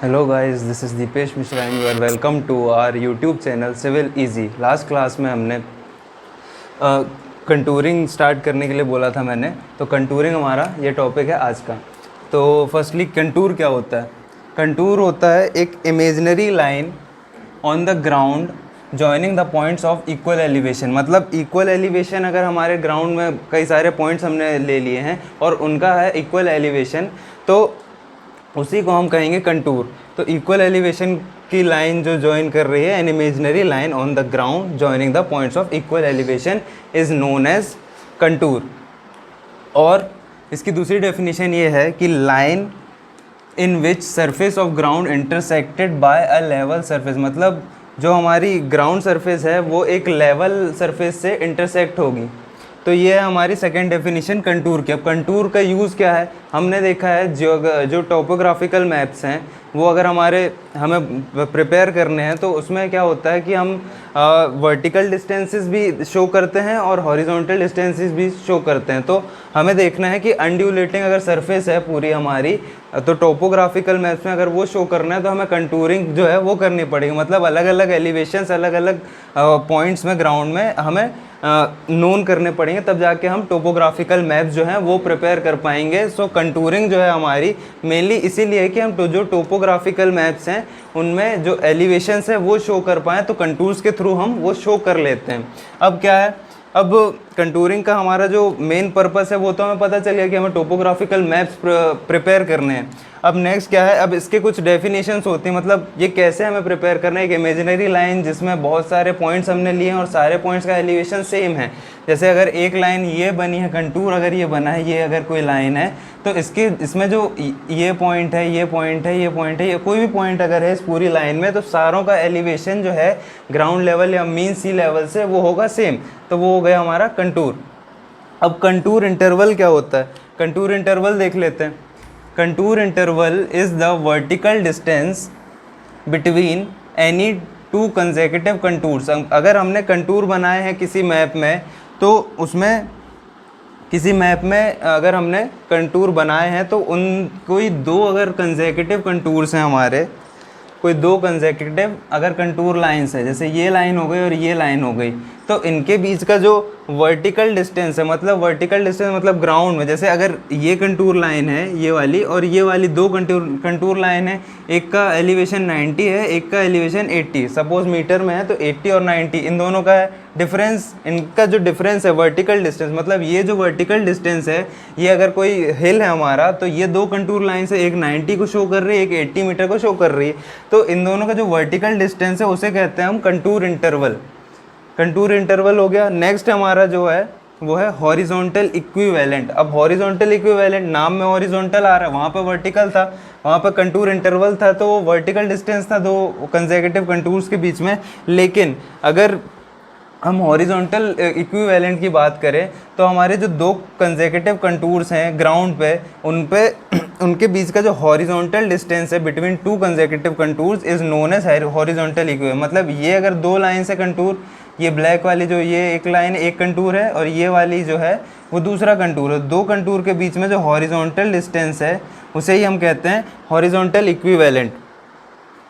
Hello guys, this is Dipesh Mishra and you are welcome to our YouTube channel civil easy. Last class में हमने contouring start करने के लिए बोला था मैंने, तो कंटूरिंग हमारा ये टॉपिक है आज का। तो फर्स्टली कंटूर क्या होता है? कंटूर होता है एक imaginary line on the ground joining the points of equal elevation. मतलब इक्वल एलिवेशन अगर हमारे ग्राउंड में कई सारे पॉइंट्स हमने ले लिए हैं और उनका है इक्वल एलिवेशन, तो उसी को हम कहेंगे कंटूर। तो इक्वल एलिवेशन की लाइन जो ज्वाइन कर रही है, an imaginary line on the ground joining the points of equal elevation is known as contour. और इसकी दूसरी डेफिनेशन ये है कि line in which surface of ground intersected by a level surface. मतलब जो हमारी ग्राउंड सरफेस है वो एक लेवल सरफेस से इंटरसेक्ट होगी। तो ये है हमारी सेकेंड डेफिनेशन कंटूर की। अब कंटूर का यूज़ क्या है? हमने देखा है जो टोपोग्राफिकल मैप्स हैं वो अगर हमें प्रिपेयर करने हैं तो उसमें क्या होता है कि हम वर्टिकल डिस्टेंसेस भी शो करते हैं और हॉरिजॉन्टल डिस्टेंसेस भी शो करते हैं। तो हमें देखना है कि अनड्यूलेटिंग अगर सरफेस है पूरी हमारी, तो टोपोग्राफिकल मैप्स में अगर वो शो करना है तो हमें कंटूरिंग जो है वो करनी पड़ेगी। मतलब अलग अलग एलिवेशंस, अलग अलग पॉइंट्स में ग्राउंड में हमें नोन करने पड़ेंगे, तब जाके हम टोपोग्राफिकल मैप्स जो हैं वो प्रिपेयर कर पाएंगे। सो कंटूरिंग जो है हमारी मेनली इसीलिए है कि हम जो टोपोग्राफिकल मैप्स हैं उनमें जो एलिवेशंस है वो शो कर पाएँ, तो कंटूर्स के थ्रू हम वो शो कर लेते हैं। अब क्या है, अब कंटूरिंग का हमारा जो मेन पर्पस है वो तो हमें पता चल गया कि हमें टोपोग्राफिकल मैप्स प्रिपेयर करने हैं। अब नेक्स्ट क्या है, अब इसके कुछ डेफिनेशंस होती हैं। मतलब ये कैसे हमें प्रिपेयर करना है? एक इमेजिनरी लाइन जिसमें बहुत सारे पॉइंट्स हमने लिए हैं और सारे पॉइंट्स का एलिवेशन सेम है। जैसे अगर एक लाइन ये बनी है, कंटूर अगर ये बना है, ये अगर कोई लाइन है, तो इसमें जो ये पॉइंट है, ये पॉइंट है, ये पॉइंट है, ये कोई भी पॉइंट अगर है इस पूरी लाइन में, तो सारों का एलिवेशन जो है ग्राउंड लेवल या मीन सी लेवल से वो होगा सेम। तो वो हो गया हमारा कंटूर। अब कंटूर इंटरवल क्या होता है? कंटूर इंटरवल देख लेते हैं। Contour interval is the vertical distance between any two consecutive contours. अगर हमने कंटूर बनाए हैं किसी मैप में, तो उसमें किसी मैप में अगर हमने कंटूर बनाए हैं तो उन कोई दो अगर कंसेक्यूटिव कंटूर्स हैं हमारे, कोई दो कंसेक्यूटिव अगर कंटूर लाइंस है, जैसे ये लाइन हो गई और ये लाइन हो गई, तो इनके बीच का जो वर्टिकल डिस्टेंस है, मतलब वर्टिकल डिस्टेंस मतलब ग्राउंड में, जैसे अगर ये कंटूर लाइन है ये वाली और ये वाली दो कंटूर लाइन है, एक का एलिवेशन 90 है, एक का एलिवेशन 80, सपोज मीटर में है तो 80 और 90 इन दोनों का है डिफरेंस। इनका जो डिफरेंस है वर्टिकल डिस्टेंस, मतलब ये जो वर्टिकल डिस्टेंस है, ये अगर कोई हिल है हमारा तो ये दो कंटूर लाइन से एक 90 को शो कर रही है, एक 80 मीटर को शो कर रही है, तो इन दोनों का जो वर्टिकल डिस्टेंस है उसे कहते हैं हम कंटूर इंटरवल। कंटूर इंटरवल हो गया। नेक्स्ट हमारा जो है वो है हॉरिजॉन्टल इक्विवेलेंट। अब हॉरिजॉन्टल इक्विवेलेंट, नाम में हॉरिजॉन्टल आ रहा है, वहाँ पे वर्टिकल था, वहाँ पे कंटूर इंटरवल था, तो वो वर्टिकल डिस्टेंस था दो कंसेक्यूटिव कंटूर्स के बीच में। लेकिन अगर हम हॉरिजॉन्टल इक्विवेलेंट की बात करें तो हमारे जो दो कंसेक्यूटिव कंटूर्स हैं ग्राउंड पे, उनके बीच का जो हॉरिजॉन्टल डिस्टेंस है between two consecutive contours is known as horizontal equivalent. मतलब ये अगर दो लाइन से कंटूर, ये ब्लैक वाली जो ये एक लाइन एक कंटूर है और ये वाली जो है वो दूसरा कंटूर है, दो कंटूर के बीच में जो हॉरिजॉन्टल डिस्टेंस है उसे ही हम कहते हैं हॉरिजॉन्टल इक्विवेलेंट।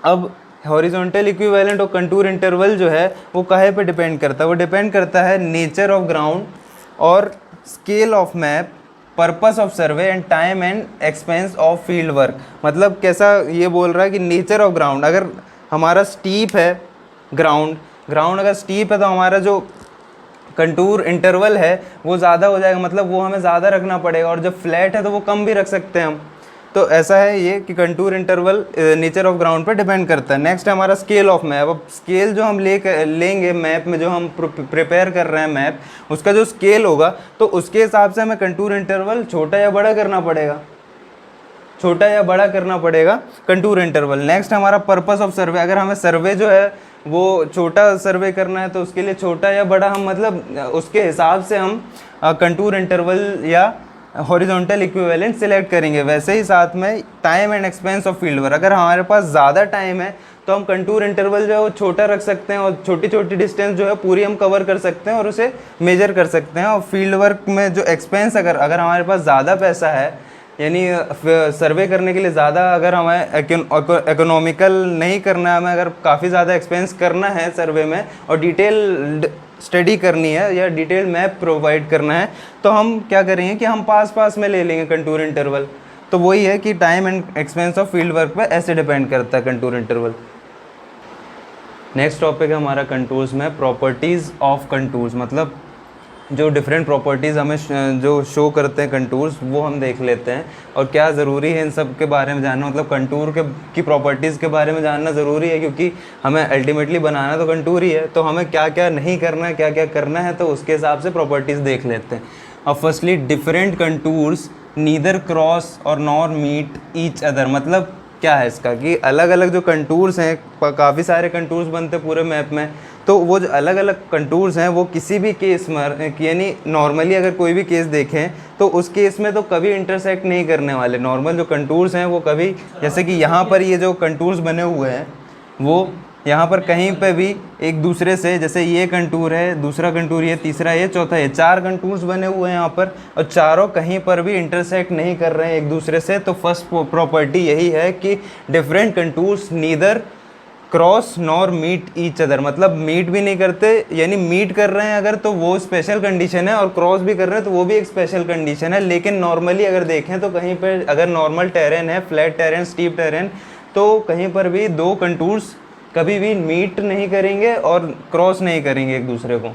अब हॉरिजॉन्टल इक्विवेलेंट और कंटूर इंटरवल जो है वो काहे पे डिपेंड करता है? वो डिपेंड करता है नेचर ऑफ ग्राउंड और scale of map, purpose of survey and time and expense of field work. मतलब कैसा ये बोल रहा है कि नेचर ऑफ ग्राउंड, अगर हमारा स्टीप है ग्राउंड अगर स्टीप है तो हमारा जो कंटूर इंटरवल है वो ज़्यादा हो जाएगा, मतलब वो हमें ज़्यादा रखना पड़ेगा, और जब फ्लैट है तो वो कम भी रख सकते हैं हम। तो ऐसा है ये कि contour interval nature of ground पर डिपेंड करता है। नेक्स्ट है हमारा स्केल ऑफ मैप। अब स्केल जो हम लेंगे मैप में, जो हम प्रिपेयर कर रहे हैं मैप, उसका जो स्केल होगा तो उसके हिसाब से हमें कंटूर इंटरवल छोटा या बड़ा करना पड़ेगा, छोटा या बड़ा करना पड़ेगा कंटूर इंटरवल। नेक्स्ट हमारा पर्पस ऑफ सर्वे। अगर हमें सर्वे जो है वो छोटा सर्वे करना है तो उसके लिए छोटा या बड़ा हम मतलब उसके हिसाब से हम कंटूर इंटरवल या हॉरिजॉन्टल इक्विवेलेंट सिलेक्ट करेंगे। वैसे ही साथ में time and expense of field work, अगर हमारे पास ज़्यादा टाइम है तो हम कंटूर इंटरवल जो है वो छोटा रख सकते हैं और छोटी छोटी डिस्टेंस जो है पूरी हम कवर कर सकते हैं और उसे मेजर कर सकते हैं। और फील्ड वर्क में जो एक्सपेंस, अगर हमारे पास ज़्यादा पैसा है यानी सर्वे करने के लिए ज़्यादा अगर हमें इकोनॉमिकल नहीं करना है, हमें अगर काफ़ी ज़्यादा एक्सपेंस करना है सर्वे में और डिटेल स्टडी करनी है या डिटेल मैप प्रोवाइड करना है, तो हम क्या करेंगे कि हम पास पास में ले लेंगे कंटूर इंटरवल। तो वही है कि time and expense of field work पे ऐसे डिपेंड करता है कंटूर इंटरवल। नेक्स्ट टॉपिक है हमारा कंटूर्स में प्रॉपर्टीज़ ऑफ कंटूर्स, मतलब जो डिफरेंट प्रॉपर्टीज़ हमें जो शो करते हैं कंटूर्स, वो हम देख लेते हैं और क्या ज़रूरी है इन सब के बारे में जानना। मतलब कंटूर की प्रॉपर्टीज़ के बारे में जानना ज़रूरी है, क्योंकि हमें अल्टीमेटली बनाना तो कंटूर ही है, तो हमें क्या क्या नहीं करना है, क्या क्या करना है, तो उसके हिसाब से प्रॉपर्टीज़ देख लेते हैं। अब firstly different contours neither cross और नॉर मीट ईच अदर, मतलब क्या है इसका कि अलग अलग जो कंटूर्स हैं, काफ़ी सारे कंटूर्स बनते हैं पूरे मैप में, तो वो जो अलग अलग कंटूर्स हैं वो किसी भी केस में, यानी नॉर्मली अगर कोई भी केस देखें तो उस केस में तो कभी इंटरसेक्ट नहीं करने वाले। नॉर्मल जो कंटूर्स हैं वो कभी, जैसे कि यहाँ पर ये जो कंटूर्स बने हुए हैं वो यहाँ पर कहीं पे भी एक दूसरे से, जैसे ये कंटूर है, दूसरा कंटूर ये, तीसरा ये, चौथा ये, 4 कंटूर्स बने हुए हैं यहाँ पर और चारों कहीं पर भी इंटरसेक्ट नहीं कर रहे हैं एक दूसरे से। तो फर्स्ट प्रॉपर्टी यही है कि different contours neither cross nor meet each other, मतलब मीट भी नहीं करते, यानी मीट कर रहे हैं अगर तो वो स्पेशल कंडीशन है, और क्रॉस भी कर रहे हैं तो वो भी एक स्पेशल कंडीशन है। लेकिन नॉर्मली अगर देखें तो कहीं पर अगर नॉर्मल टेरेन है, फ्लैट टेरेन, स्टीप टेरेन, तो कहीं पर भी 2 कंटूर्स कभी भी मीट नहीं करेंगे और क्रॉस नहीं करेंगे एक दूसरे को।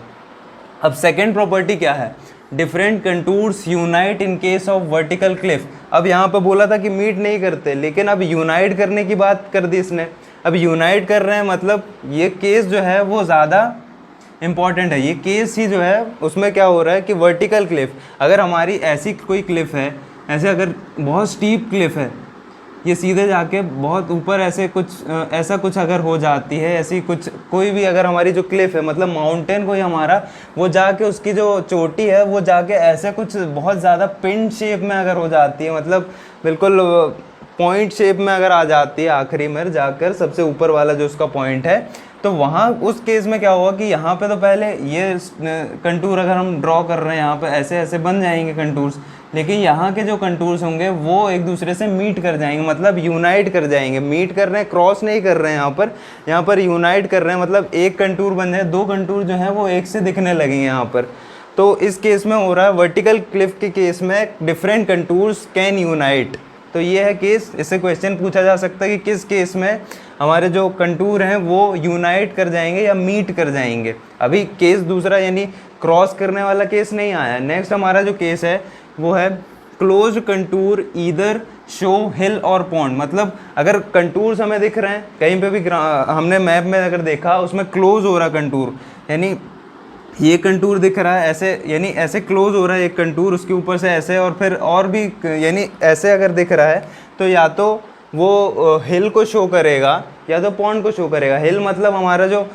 अब सेकेंड प्रॉपर्टी क्या है, different contours unite in case of vertical Cliff. अब यहाँ पे बोला था कि मीट नहीं करते, लेकिन अब यूनाइट करने की बात कर दी इसने। अब यूनाइट कर रहे हैं, मतलब ये केस जो है वो ज़्यादा इम्पॉर्टेंट है। ये केस ही जो है उसमें क्या हो रहा है कि वर्टिकल क्लिफ, अगर हमारी ऐसी कोई क्लिफ है, ऐसे अगर बहुत स्टीप क्लिफ है, ये सीधे जाके बहुत ऊपर ऐसे कुछ ऐसा कुछ अगर हो जाती है, ऐसी कुछ कोई भी अगर हमारी जो क्लिफ है, मतलब माउंटेन कोई हमारा, वो जाके उसकी जो चोटी है वो जाके ऐसे कुछ बहुत ज़्यादा पिन शेप में अगर हो जाती है, मतलब बिल्कुल पॉइंट शेप में अगर आ जाती है आखिरी में जाकर, सबसे ऊपर वाला जो उसका पॉइंट है, तो वहाँ उस केस में क्या होगा कि यहाँ पे तो पहले ये कंटूर अगर हम ड्रॉ कर रहे हैं यहाँ पे ऐसे ऐसे बन जाएंगे कंटूर्स, लेकिन यहाँ के जो कंटूर्स होंगे वो एक दूसरे से मीट कर जाएंगे, मतलब यूनाइट कर जाएंगे। मीट कर रहे हैं, क्रॉस नहीं कर रहे हैं, यहाँ पर यूनाइट कर रहे हैं, मतलब एक कंटूर बन जाए, 2 कंटूर जो हैं वो एक से दिखने लगेंगे यहाँ पर। तो इस केस में हो रहा है वर्टिकल क्लिफ के केस में डिफरेंट कंटूर्स कैन यूनाइट। तो ये है केस। इससे क्वेश्चन पूछा जा सकता है कि किस केस में हमारे जो कंटूर हैं वो यूनाइट कर जाएंगे या मीट कर जाएंगे। अभी केस दूसरा यानी क्रॉस करने वाला केस नहीं आया। नेक्स्ट हमारा जो केस है वो है क्लोज कंटूर ईदर शो हिल और पॉन्ड, मतलब अगर कंटूर्स हमें दिख रहे हैं कहीं पे भी, हमने मैप में अगर देखा उसमें क्लोज हो रहा कंटूर, यानी ये कंटूर दिख रहा है ऐसे, यानी ऐसे क्लोज हो रहा है एक कंटूर, उसके ऊपर से ऐसे और फिर और भी, यानी ऐसे अगर दिख रहा है तो या तो वो हिल को शो करेगा या तो पॉन्ड को शो करेगा। हिल मतलब हमारा जो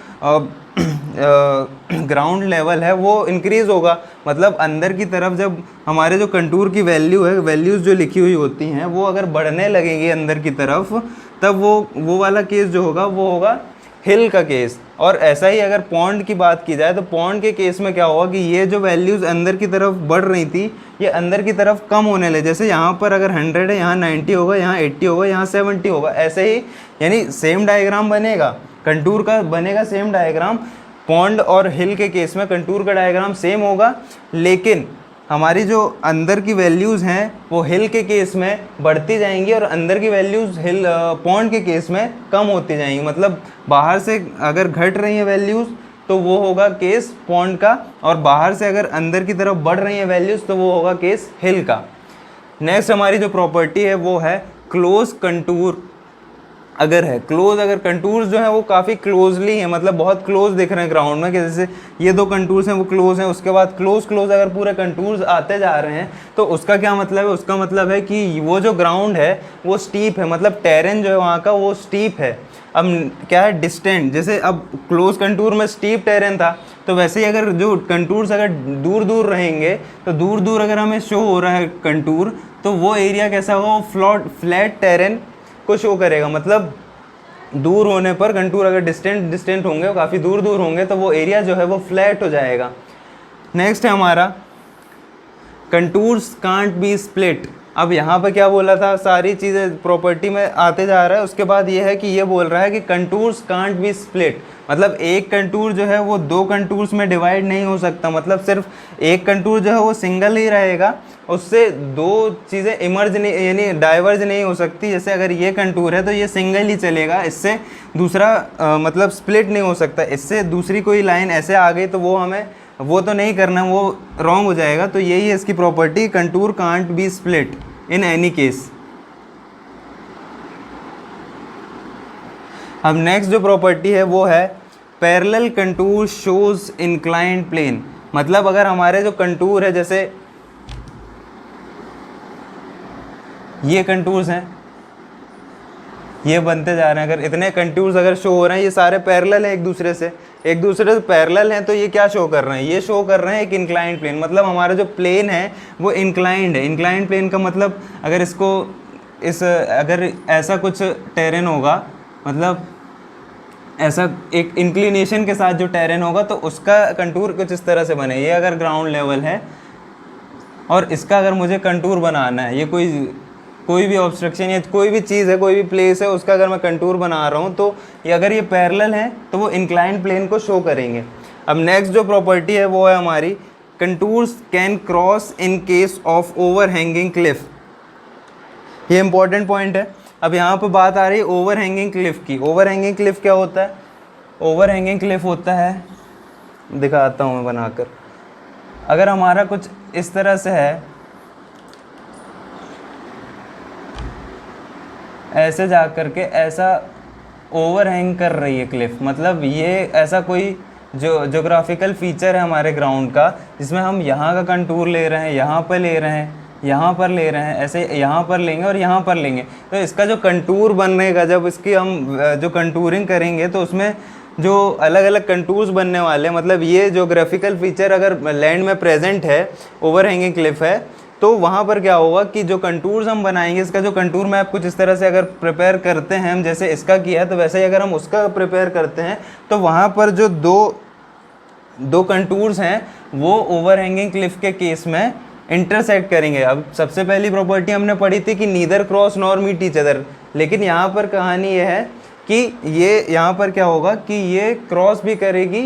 ग्राउंड लेवल है वो इंक्रीज़ होगा, मतलब अंदर की तरफ जब हमारे जो कंटूर की वैल्यू है, वैल्यूज़ जो लिखी हुई होती हैं वो अगर बढ़ने लगेंगी अंदर की तरफ, तब वो वाला केस जो होगा वो होगा हिल का केस। और ऐसा ही अगर पॉन्ड की बात की जाए तो पॉन्ड के केस में क्या होगा कि ये जो वैल्यूज़ अंदर की तरफ बढ़ रही थी ये अंदर की तरफ कम होने लगे। जैसे यहाँ पर अगर 100 है, यहाँ 90 होगा, यहाँ 80 होगा, यहाँ 70 होगा, ऐसे ही यानी सेम डायग्राम बनेगा, कंटूर का बनेगा सेम डायग्राम। पॉन्ड और हिल के केस में कंटूर का डायग्राम सेम होगा, लेकिन हमारी जो अंदर की वैल्यूज़ हैं वो हिल के केस में बढ़ती जाएंगी और अंदर की वैल्यूज़ पॉन्ड के केस में कम होती जाएंगी। मतलब बाहर से अगर घट रही हैं वैल्यूज़ तो वो होगा केस पॉन्ड का, और बाहर से अगर अंदर की तरफ बढ़ रही हैं वैल्यूज़ तो वो होगा केस हिल का। नेक्स्ट हमारी जो प्रॉपर्टी है वो है क्लोज कंटूर अगर है। क्लोज अगर कंटूर्स जो है वो काफ़ी क्लोजली है, मतलब बहुत क्लोज दिख रहे हैं ग्राउंड में, कि जैसे ये 2 कंटूर्स हैं वो क्लोज हैं, उसके बाद क्लोज अगर पूरे कंटूर्स आते जा रहे हैं तो उसका क्या मतलब है, उसका मतलब है कि वो जो ग्राउंड है वो स्टीप है, मतलब टेरेन जो है वहाँ का वो स्टीप है। अब क्या है डिस्टेंट, जैसे अब क्लोज कंटूर में स्टीप टेरेन था, तो वैसे ही अगर जो कंटूर्स अगर दूर दूर रहेंगे तो दूर दूर अगर हमें शो हो रहा है कंटूर, तो वो एरिया कैसा होगा, फ्लैट टेरेन को शो करेगा। मतलब दूर होने पर कंटूर अगर डिस्टेंट होंगे, वो काफ़ी दूर दूर होंगे, तो वो एरिया जो है वो फ्लैट हो जाएगा। नेक्स्ट है हमारा कंटूर्स कांट बी स्प्लिट, अब यहाँ पे क्या बोला था, सारी चीज़ें प्रॉपर्टी में आते जा रहा है। उसके बाद ये है कि ये बोल रहा है कि कंटूर्स कांट बी स्प्लिट, मतलब एक कंटूर जो है वो दो कंटूर्स में डिवाइड नहीं हो सकता, मतलब सिर्फ एक कंटूर जो है वो सिंगल ही रहेगा, उससे दो चीज़ें इमर्ज नहीं यानी डाइवर्ज नहीं हो सकती। जैसे अगर ये कंटूर है तो ये सिंगल ही चलेगा, इससे दूसरा मतलब स्प्लिट नहीं हो सकता। इससे दूसरी कोई लाइन ऐसे आ गई तो वो हमें वो तो नहीं करना, वो रॉन्ग हो जाएगा। तो यही है इसकी property, contour can't be split in any case. अब नेक्स्ट जो प्रॉपर्टी है वो है parallel contour shows inclined plane, मतलब अगर हमारे जो कंटूर है, जैसे ये कंटूर्स हैं, ये बनते जा रहे हैं, अगर इतने कंटूर्स अगर शो हो रहे हैं, ये सारे पैरेलल हैं एक दूसरे से पैरेलल हैं, तो ये क्या शो कर रहे हैं, ये शो कर रहे हैं एक इंक्लाइंड प्लेन, मतलब हमारा जो प्लेन है वो इंक्लाइंड है। इंक्लाइंड प्लेन का मतलब अगर इसको अगर ऐसा कुछ टेरेन होगा, मतलब ऐसा एक इंक्लिनेशन के साथ जो टेरेन होगा, तो उसका कंटूर कुछ इस तरह से बने। ये अगर ग्राउंड लेवल है और इसका अगर मुझे कंटूर बनाना है, ये कोई भी ऑब्स्ट्रक्शन या कोई भी चीज़ है, कोई भी प्लेस है, उसका अगर मैं कंटूर बना रहा हूँ, तो ये अगर ये पैरेलल है तो वो इंक्लाइंड प्लेन को शो करेंगे। अब नेक्स्ट जो प्रॉपर्टी है वो है हमारी contours can cross in case of over hanging Cliff. ये इंपॉर्टेंट पॉइंट है। अब यहाँ पर बात आ रही है ओवर हैंगिंग क्लिफ की। ओवर हैंगिंग क्लिफ क्या होता है? ओवर हैंगिंग क्लिफ होता है, दिखाता हूँ मैं बनाकर। अगर हमारा कुछ इस तरह से है, ऐसे जा कर के ऐसा ओवर हैंग कर रही है क्लिफ, मतलब ये ऐसा कोई जो ज्योग्राफिकल फीचर है हमारे ग्राउंड का, जिसमें हम यहाँ का कंटूर ले रहे हैं, यहाँ पर ले रहे हैं, यहाँ पर ले रहे हैं, ऐसे यहाँ पर लेंगे और यहाँ पर लेंगे, तो इसका जो कंटूर बनेगा, जब इसकी हम जो कंटूरिंग करेंगे तो उसमें जो अलग अलग कंटूर्स बनने वाले हैं, मतलब ये ज्योग्राफिकल फीचर अगर लैंड में प्रेजेंट है, ओवर हैंगिंग क्लिफ है, तो वहाँ पर क्या होगा कि जो कंटूर्स हम बनाएंगे, इसका जो कंटूर मैप कुछ इस तरह से अगर प्रिपेयर करते हैं हम, जैसे इसका किया है, तो वैसे ही अगर हम उसका प्रिपेयर करते हैं, तो वहाँ पर जो दो कंटूर्स हैं वो ओवर हैंगिंग क्लिफ के केस में इंटरसेक्ट करेंगे। अब सबसे पहली प्रॉपर्टी हमने पढ़ी थी कि neither cross nor meet each other, लेकिन यहाँ पर कहानी ये है कि ये यहाँ पर क्या होगा कि ये क्रॉस भी करेगी,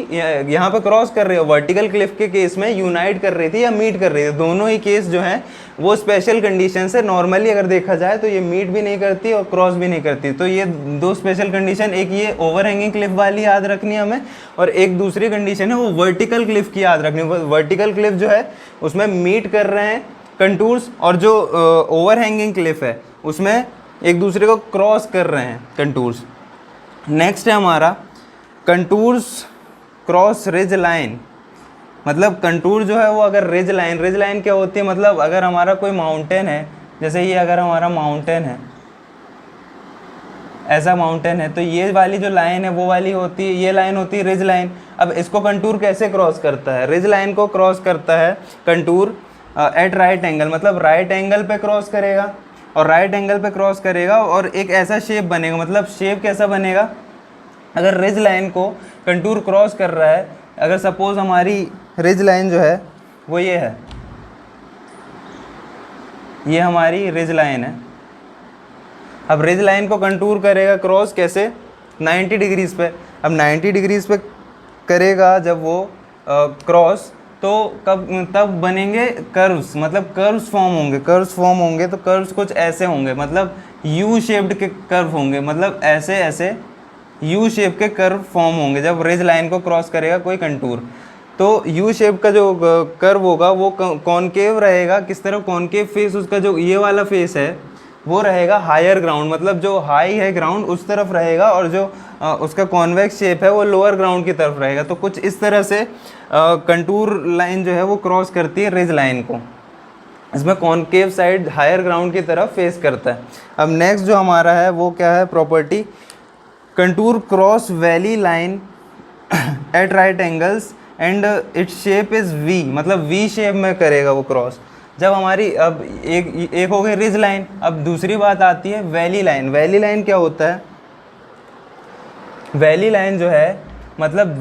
यहाँ पर क्रॉस कर रही है, वर्टिकल क्लिफ के केस में यूनाइट कर रही थी या मीट कर रही थी, दोनों ही केस जो हैं वो स्पेशल कंडीशन से, नॉर्मली अगर देखा जाए तो ये मीट भी नहीं करती और क्रॉस भी नहीं करती। तो ये दो स्पेशल कंडीशन, एक ये ओवर हैंगिंग क्लिफ वाली याद रखनी है हमें, और एक दूसरी कंडीशन है वो वर्टिकल क्लिफ की याद रखनी है। वर्टिकल क्लिफ जो है उसमें मीट कर रहे हैं कंटूर्स, और जो ओवर हैंगिंग क्लिफ है उसमें एक दूसरे को क्रॉस कर रहे हैं कंटूर्स। नेक्स्ट है हमारा कंटूर्स क्रॉस रिज लाइन, मतलब कंटूर जो है वो अगर रिज लाइन क्या होती है, मतलब अगर हमारा कोई माउंटेन है, जैसे ये अगर हमारा माउंटेन है, ऐसा माउंटेन है, तो ये वाली जो लाइन है वो वाली होती है, ये लाइन होती है रिज लाइन। अब इसको कंटूर कैसे क्रॉस करता है? रिज लाइन को क्रॉस करता है कंटूर एट राइट एंगल, मतलब राइट एंगल पे क्रॉस करेगा, और राइट एंगल पे क्रॉस करेगा और एक ऐसा शेप बनेगा। मतलब शेप कैसा बनेगा? अगर रिज लाइन को कंटूर क्रॉस कर रहा है, अगर सपोज हमारी रिज लाइन जो है वो ये है, ये हमारी रिज लाइन है। अब रिज लाइन को कंटूर करेगा क्रॉस कैसे? 90 डिग्रीज पे। अब 90 डिग्रीज पे करेगा जब वो क्रॉस, तो तब बनेंगे कर्व्स, मतलब कर्व्स फॉर्म होंगे। तो कर्व्स कुछ ऐसे होंगे, मतलब यू शेप्ड के कर्व होंगे, मतलब ऐसे यू शेप के कर्व फॉर्म होंगे जब रिज लाइन को क्रॉस करेगा कोई कंटूर। तो यू शेप का जो कर्व होगा वो कॉनकेव रहेगा। किस तरह कॉनकेव फेस? उसका जो ये वाला फेस है वो रहेगा हायर ग्राउंड, मतलब जो हाई है ग्राउंड उस तरफ रहेगा, और जो उसका कॉन्वेक्स शेप है वो लोअर ग्राउंड की तरफ रहेगा। तो कुछ इस तरह से कंटूर लाइन जो है वो क्रॉस करती है रिज लाइन को, इसमें कॉनकेव साइड हायर ग्राउंड की तरफ फेस करता है। अब नेक्स्ट जो हमारा है वो क्या है property? Contour cross valley line at right angles and its shape is V, मतलब वी शेप में करेगा वो क्रॉस। जब हमारी अब एक हो गई रिज लाइन, अब दूसरी बात आती है वैली लाइन। वैली लाइन क्या होता है? वैली लाइन जो है मतलब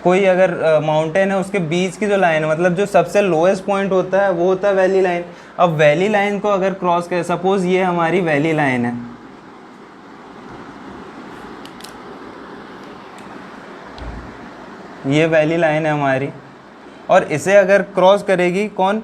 कोई अगर माउंटेन है उसके बीच की जो लाइन है, मतलब जो सबसे लोएस्ट पॉइंट होता है वो होता है वैली लाइन। अब वैली लाइन को अगर क्रॉस करें, सपोज ये हमारी वैली लाइन है, ये वैली लाइन है हमारी, और इसे अगर क्रॉस करेगी कौन,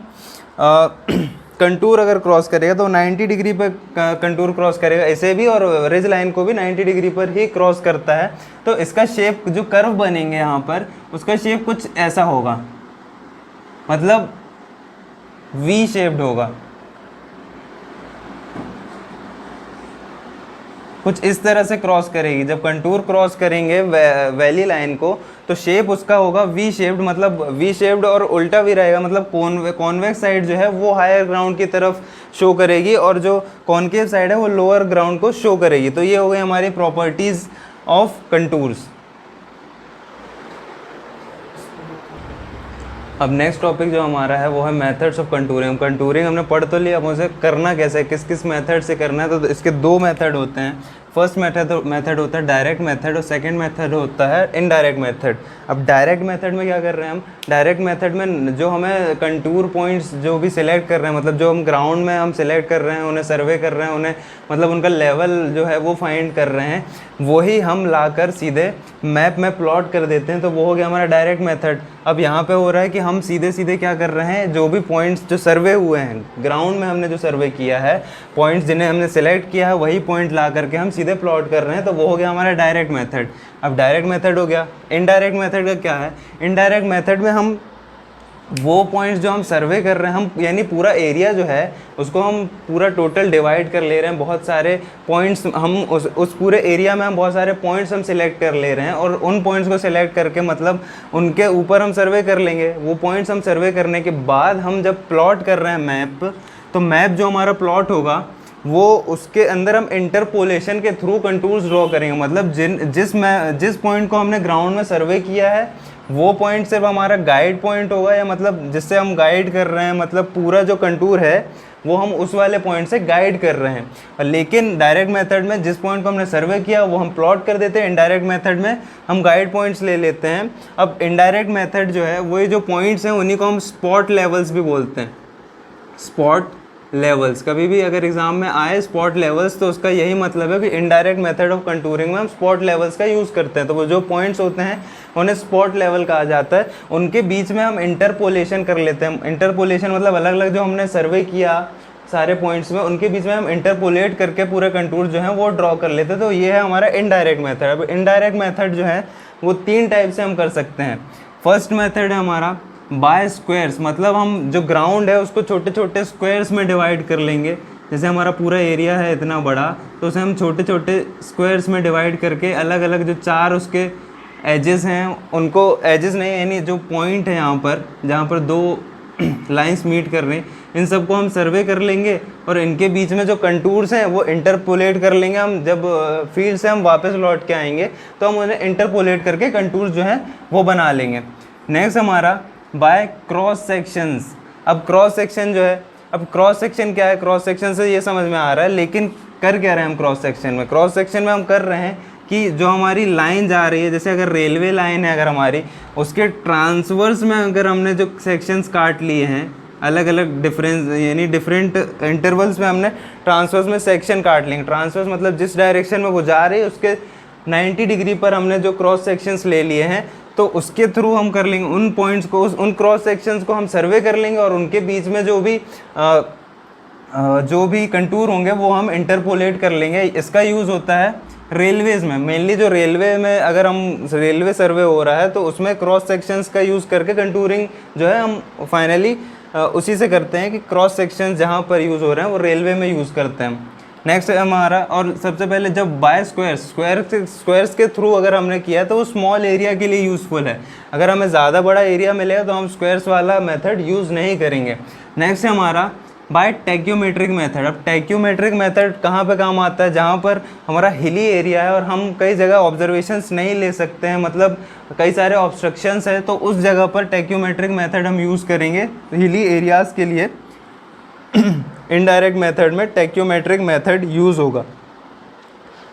कंटूर अगर क्रॉस करेगा तो 90 डिग्री पर कंटूर क्रॉस करेगा इसे भी, और रिज लाइन को भी 90 डिग्री पर ही क्रॉस करता है। तो इसका शेप जो कर्व बनेंगे यहाँ पर, उसका शेप कुछ ऐसा होगा, मतलब वी शेप्ड होगा, कुछ इस तरह से क्रॉस करेगी। जब कंटूर क्रॉस करेंगे वैली लाइन को तो शेप उसका होगा वी शेप्ड, मतलब वी शेप्ड और उल्टा भी रहेगा, मतलब कॉन्वेक्स साइड जो है वो हायर ग्राउंड की तरफ शो करेगी और जो कॉनकेव साइड है वो लोअर ग्राउंड को शो करेगी। तो ये हो गई हमारी प्रॉपर्टीज़ ऑफ कंटूर्स। अब नेक्स्ट टॉपिक जो हमारा है वो है मेथड्स ऑफ कंटूरिंग। कंटूरिंग हमने पढ़ तो लिया, अब उसे करना कैसे है, किस किस मेथड से करना है। तो इसके दो मेथड होते हैं। फर्स्ट मेथड होता है डायरेक्ट मेथड, और सेकंड मेथड होता है इनडायरेक्ट मेथड। अब डायरेक्ट मेथड में क्या कर रहे हैं हम, डायरेक्ट मेथड में जो हमें कंटूर पॉइंट्स जो भी सिलेक्ट कर रहे हैं, मतलब जो हम ग्राउंड में हम सिलेक्ट कर रहे हैं, उन्हें सर्वे कर रहे हैं, उन्हें मतलब उनका लेवल जो है वो फाइंड कर रहे हैं, वही हम लाकर सीधे मैप में प्लॉट कर देते हैं। तो वो हो गया हमारा डायरेक्ट मेथड। अब यहाँ पे हो रहा है कि हम सीधे सीधे क्या कर रहे हैं, जो भी पॉइंट्स जो सर्वे हुए हैं ग्राउंड में, हमने जो सर्वे किया है, पॉइंट्स जिन्हें हमने सेलेक्ट किया है वही पॉइंट ला करके हम सीधे प्लॉट कर रहे हैं। तो वो हो गया हमारा डायरेक्ट मेथड। अब डायरेक्ट मेथड हो गया। इनडायरेक्ट मेथड का क्या है, इनडायरेक्ट मेथड में हम वो पॉइंट्स जो हम सर्वे कर रहे हैं, हम यानी पूरा एरिया जो है उसको हम पूरा टोटल डिवाइड कर ले रहे हैं। बहुत सारे पॉइंट्स हम उस पूरे एरिया में हम बहुत सारे पॉइंट्स हम सिलेक्ट कर ले रहे हैं, और उन पॉइंट्स को सिलेक्ट करके मतलब उनके ऊपर हम सर्वे कर लेंगे। वो पॉइंट्स हम सर्वे करने के बाद हम जब प्लॉट कर रहे हैं मैप, तो मैप जो हमारा प्लॉट होगा वो उसके अंदर हम इंटरपोलेशन के थ्रू कंटूर्स ड्रॉ करेंगे। मतलब जिस पॉइंट को हमने ग्राउंड में सर्वे किया है वो पॉइंट सिर्फ हमारा गाइड पॉइंट होगा, या मतलब जिससे हम गाइड कर रहे हैं, मतलब पूरा जो कंटूर है वो हम उस वाले पॉइंट से गाइड कर रहे हैं। लेकिन डायरेक्ट मेथड में जिस पॉइंट को हमने सर्वे किया वो हम प्लॉट कर देते हैं, इनडायरेक्ट मेथड में हम गाइड पॉइंट्स ले लेते हैं। अब इनडायरेक्ट मेथड जो है वही जो पॉइंट्स हैं उन्हीं को हम स्पॉट लेवल्स भी बोलते हैं। स्पॉट लेवल्स, कभी भी अगर एग्जाम में आए स्पॉट लेवल्स, तो उसका यही मतलब है कि इनडायरेक्ट मेथड ऑफ कंटूरिंग में हम स्पॉट लेवल्स का यूज़ करते हैं। तो वो जो पॉइंट्स होते हैं उन्हें स्पॉट लेवल कहा जाता है। उनके बीच में हम इंटरपोलेशन कर लेते हैं। इंटरपोलेशन मतलब अलग अलग जो हमने सर्वे किया सारे पॉइंट्स में, उनके बीच में हम इंटरपोलेट करके पूरे कंटूर जो है वो ड्रॉ कर लेते हैं। तो ये है हमारा इनडायरेक्ट मेथड। अब इनडायरेक्ट मेथड जो है वो 3 टाइप से हम कर सकते हैं। फर्स्ट मेथड है हमारा बाय स्क्वायर्स, मतलब हम जो ग्राउंड है उसको छोटे छोटे स्क्वायर्स में डिवाइड कर लेंगे। जैसे हमारा पूरा एरिया है इतना बड़ा, तो उसे हम छोटे छोटे स्क्वायर्स में डिवाइड करके अलग अलग जो 4 उसके एजेस हैं, उनको एजेस नहीं यानी जो पॉइंट है यहाँ पर जहाँ पर 2 लाइंस मीट कर रहे हैं, इन सबको हम सर्वे कर लेंगे, और इनके बीच में जो कंटूर्स हैं वो इंटरपोलेट कर लेंगे। हम जब फील्ड से हम वापस लौट के आएंगे तो हम उन्हें इंटरपोलेट करके कंटूर्स जो हैं वो बना लेंगे। नेक्स्ट हमारा बाय क्रॉस सेक्शंस। अब क्रॉस सेक्शन जो है, अब क्रॉस सेक्शन क्या है, क्रॉस सेक्शन से ये समझ में आ रहा है, लेकिन कर क्या रहे हैं हम क्रॉस सेक्शन में। क्रॉस सेक्शन में हम कर रहे हैं कि जो हमारी लाइन जा रही है, जैसे अगर रेलवे लाइन है अगर हमारी, उसके ट्रांसवर्स में अगर हमने जो सेक्शंस काट लिए हैं अलग अलग डिफरेंस यानी डिफरेंट इंटरवल्स में हमने ट्रांसवर्स में सेक्शन काट लेंगे। ट्रांसवर्स मतलब जिस डायरेक्शन में वो जा रही है उसके 90 डिग्री पर हमने जो क्रॉस सेक्शंस ले लिए हैं, तो उसके थ्रू हम कर लेंगे उन पॉइंट्स को, उन क्रॉस सेक्शंस को हम सर्वे कर लेंगे, और उनके बीच में जो भी कंटूर होंगे वो हम इंटरपोलेट कर लेंगे। इसका यूज़ होता है रेलवेज़ में, मेनली जो रेलवे में अगर हम रेलवे सर्वे हो रहा है तो उसमें क्रॉस सेक्शंस का यूज़ करके कंटूरिंग जो है हम फाइनली उसी से करते हैं कि क्रॉस सेक्शंस जहाँ पर यूज़ हो रहे हैं वो रेलवे में यूज़ करते हैं। नेक्स्ट हमारा, और सबसे पहले जब बाय स्क्वायर्स के थ्रू अगर हमने किया तो वो स्मॉल एरिया के लिए यूज़फुल है। अगर हमें ज़्यादा बड़ा एरिया मिलेगा तो हम स्क्वायर्स वाला मेथड यूज़ नहीं करेंगे। नेक्स्ट है हमारा बाय टैक्योमेट्रिक मेथड। अब टैक्योमेट्रिक मेथड कहाँ पे काम आता है, जहाँ पर हमारा हिली एरिया है और हम कई जगह ऑब्जर्वेशंस नहीं ले सकते हैं, मतलब कई सारे ऑब्स्ट्रक्शंस है, तो उस जगह पर टैक्योमेट्रिक मेथड हम यूज़ करेंगे हिली एरियाज़ के लिए। इनडायरेक्ट मेथड में टैक्योमेट्रिक मेथड यूज़ होगा।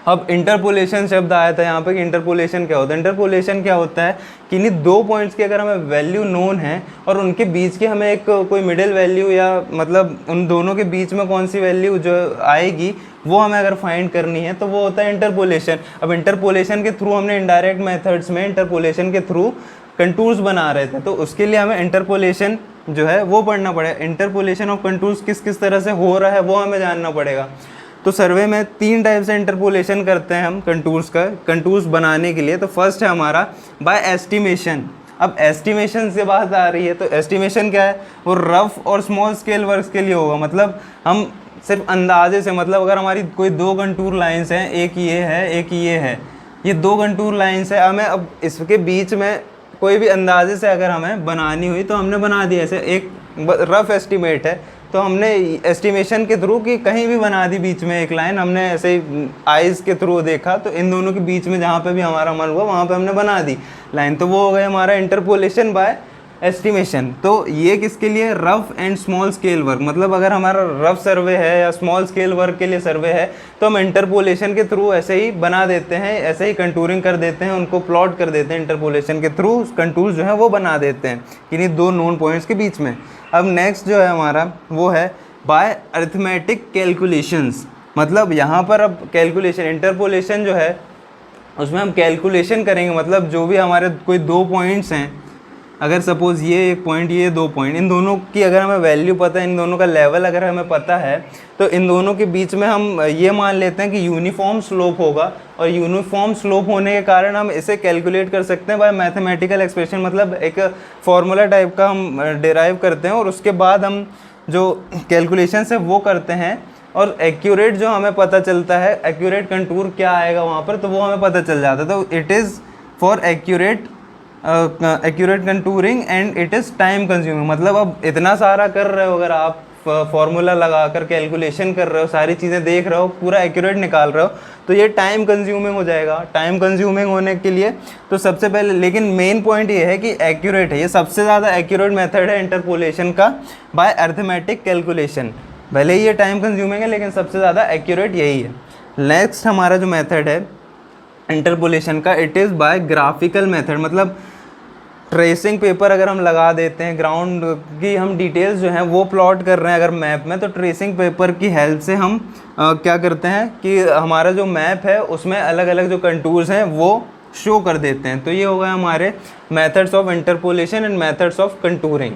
अब इंटरपोलेशन शब्द आया था यहाँ पे कि इंटरपोलेशन क्या होता है। इंटरपोलेशन क्या होता है कि इन्हीं दो पॉइंट्स की अगर हमें वैल्यू नोन है और उनके बीच की हमें एक कोई मिडिल वैल्यू या मतलब उन दोनों के बीच में कौन सी वैल्यू जो आएगी वो हमें अगर फाइंड करनी है तो वो होता है इंटरपोलेशन। अब इंटरपोलेशन के थ्रू हमने इनडायरेक्ट मेथड्स में इंटरपोलेशन के थ्रू कंटूर्स बना रहे थे, तो उसके लिए हमें इंटरपोलेशन जो है वो पढ़ना पड़ेगा। इंटरपोलेशन ऑफ कंटूर्स किस किस तरह से हो रहा है वो हमें जानना पड़ेगा। तो सर्वे में 3 टाइप से इंटरपोलेशन करते हैं हम कंटूर्स का, कंटूर्स बनाने के लिए। तो फर्स्ट है हमारा बाय एस्टिमेशन। अब एस्टिमेशन से बात आ रही है, तो एस्टिमेशन क्या है, वो रफ और स्मॉल स्केल वर्क्स के लिए होगा। मतलब हम सिर्फ अंदाजे से, मतलब अगर हमारी कोई 2 कंटूर लाइंस हैं, एक ये है एक ये है, ये 2 कंटूर लाइंस है, हमें अब इसके बीच में कोई भी अंदाजे से अगर हमें बनानी हुई तो हमने बना दी। ऐसे एक रफ एस्टिमेट है तो हमने एस्टिमेशन के थ्रू कि कहीं भी बना दी बीच में एक लाइन, हमने ऐसे ही आइज़ के थ्रू देखा तो इन दोनों के बीच में जहाँ पे भी हमारा मन हुआ वहाँ पे हमने बना दी लाइन, तो वो हो गया हमारा इंटरपोलेशन बाय एस्टिमेशन। तो ये किसके लिए, rough and small scale work. मतलब अगर हमारा रफ सर्वे है या स्मॉल स्केल वर्क के लिए सर्वे है तो हम इंटरपोलेशन के थ्रू ऐसे ही बना देते हैं, ऐसे ही कंटूरिंग कर देते हैं, उनको प्लॉट कर देते हैं इंटरपोलेशन के थ्रू, कंटूर्स जो है वो बना देते हैं किन्हीं 2 नोन पॉइंट्स के बीच में। अब नेक्स्ट जो है हमारा वो है बाय अरिथमेटिक कैलकुलेशंस। मतलब यहाँ पर अब कैलकुलेशन, इंटरपोलेशन जो है उसमें हम कैलकुलेशन करेंगे। मतलब जो भी हमारे कोई 2 पॉइंट्स हैं, अगर सपोज़ ये एक पॉइंट, ये 2 पॉइंट, इन दोनों की अगर हमें वैल्यू पता है, इन दोनों का लेवल अगर हमें पता है, तो इन दोनों के बीच में हम ये मान लेते हैं कि यूनिफॉर्म स्लोप होगा, और यूनिफॉर्म स्लोप होने के कारण हम इसे कैलकुलेट कर सकते हैं बाय मैथमेटिकल एक्सप्रेशन। मतलब एक फार्मूला टाइप का हम डिराइव करते हैं और उसके बाद हम जो कैलकुलेशन है वो करते हैं, और एक्यूरेट जो हमें पता चलता है, एक्यूरेट कंटूर क्या आएगा वहाँ पर, तो वो हमें पता चल जाता है। तो it is for accurate contouring and it is time consuming. मतलब अब इतना सारा कर रहे हो, अगर आप फॉर्मूला लगा कर कैलकुलेशन कर रहे हो, सारी चीज़ें देख रहे हो, पूरा एक्यूरेट निकाल रहे हो, तो ये टाइम कंज्यूमिंग हो जाएगा। टाइम कंज्यूमिंग होने के लिए तो सबसे पहले, लेकिन मेन पॉइंट ये है कि एक्यूरेट है, ये सबसे ज़्यादा एक्यूरेट मेथड है इंटरपोलेशन का बाय अरिथमेटिक कैलकुलेशन। भले ही ये टाइम कंज्यूमिंग है लेकिन सबसे ज़्यादा एक्यूरेट यही है। नेक्स्ट हमारा जो मेथड है इंटरपोलेशन का, it is by graphical method. मतलब ट्रेसिंग पेपर अगर हम लगा देते हैं, ग्राउंड की हम डिटेल्स जो हैं वो प्लॉट कर रहे हैं अगर मैप में, तो ट्रेसिंग पेपर की हेल्प से हम क्या करते हैं कि हमारा जो मैप है उसमें अलग अलग जो कंटूर्स हैं वो शो कर देते हैं। तो ये हो गए हमारे methods of interpolation and methods of contouring.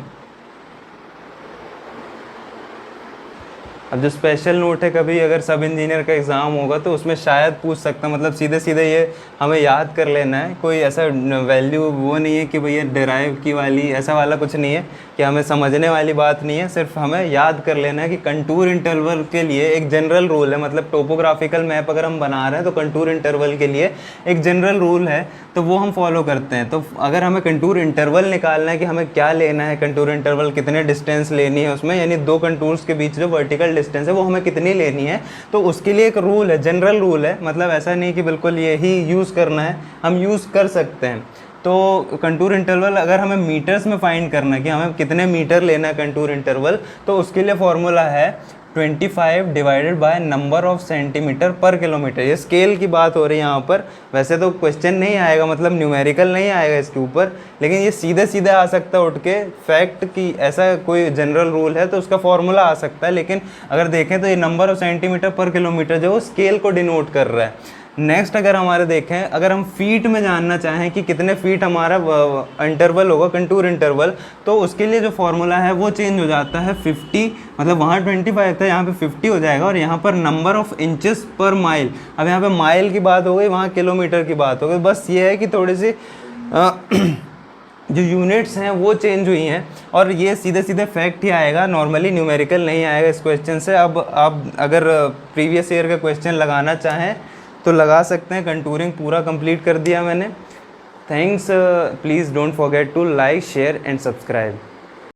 अब जो स्पेशल नोट है, कभी अगर सब इंजीनियर का एग्ज़ाम होगा तो उसमें शायद पूछ सकता, मतलब सीधे सीधे ये हमें याद कर लेना है, कोई ऐसा वैल्यू वो नहीं है कि भैया डिराइव की वाली, ऐसा वाला कुछ नहीं है कि हमें समझने वाली बात नहीं है, सिर्फ हमें याद कर लेना है कि कंटूर इंटरवल के लिए एक जनरल रूल है। मतलब टोपोग्राफिकल मैप अगर हम बना रहे हैं तो कंटूर इंटरवल के लिए एक जनरल रूल है, तो वो हम फॉलो करते हैं। तो अगर हमें कंटूर इंटरवल निकालना है कि हमें क्या लेना है, कंटूर इंटरवल कितने डिस्टेंस लेनी है उसमें, यानी 2 कंटूर्स के बीच जो वर्टिकल डिस्टेंस है वो हमें कितनी लेनी है, तो उसके लिए एक रूल है, जनरल रूल है। मतलब ऐसा नहीं कि बिल्कुल यही यूज़ करना है, हम यूज़ कर सकते हैं। तो कंटूर इंटरवल अगर हमें मीटर्स में फाइंड करना है कि हमें कितने मीटर लेना है कंटूर इंटरवल, तो उसके लिए फॉर्मूला है 25 divided by number of centimetre पर किलोमीटर। ये स्केल की बात हो रही है यहाँ पर। वैसे तो क्वेश्चन नहीं आएगा, मतलब न्यूमेरिकल नहीं आएगा इसके ऊपर, लेकिन ये सीधे सीधे आ सकता है उठ के फैक्ट कि ऐसा कोई जनरल रूल है तो उसका फॉर्मूला आ सकता है। लेकिन अगर देखें तो ये नंबर ऑफ सेंटीमीटर पर किलोमीटर जो स्केल को डिनोट कर रहा है। नेक्स्ट अगर हमारे देखें, अगर हम फीट में जानना चाहें कि कितने फीट हमारा इंटरवल होगा कंटूर इंटरवल, तो उसके लिए जो फॉर्मूला है वो चेंज हो जाता है 50, मतलब वहाँ 25 था, यहाँ पे 50 हो जाएगा, और यहाँ पर number of inches per mile. अब यहाँ पे माइल की बात हो गई, वहाँ किलोमीटर की बात हो गई। बस ये है कि थोड़ी सी जो यूनिट्स हैं वो चेंज हुई हैं, और ये सीधे सीधे फैक्ट ही आएगा, नॉर्मली न्यूमेरिकल नहीं आएगा इस क्वेश्चन से। अब आप अगर प्रीवियस ईयर का क्वेश्चन लगाना चाहें तो लगा सकते हैं। कंटूरिंग पूरा कंप्लीट कर दिया मैंने। Thanks, please don't forget to like, share and subscribe.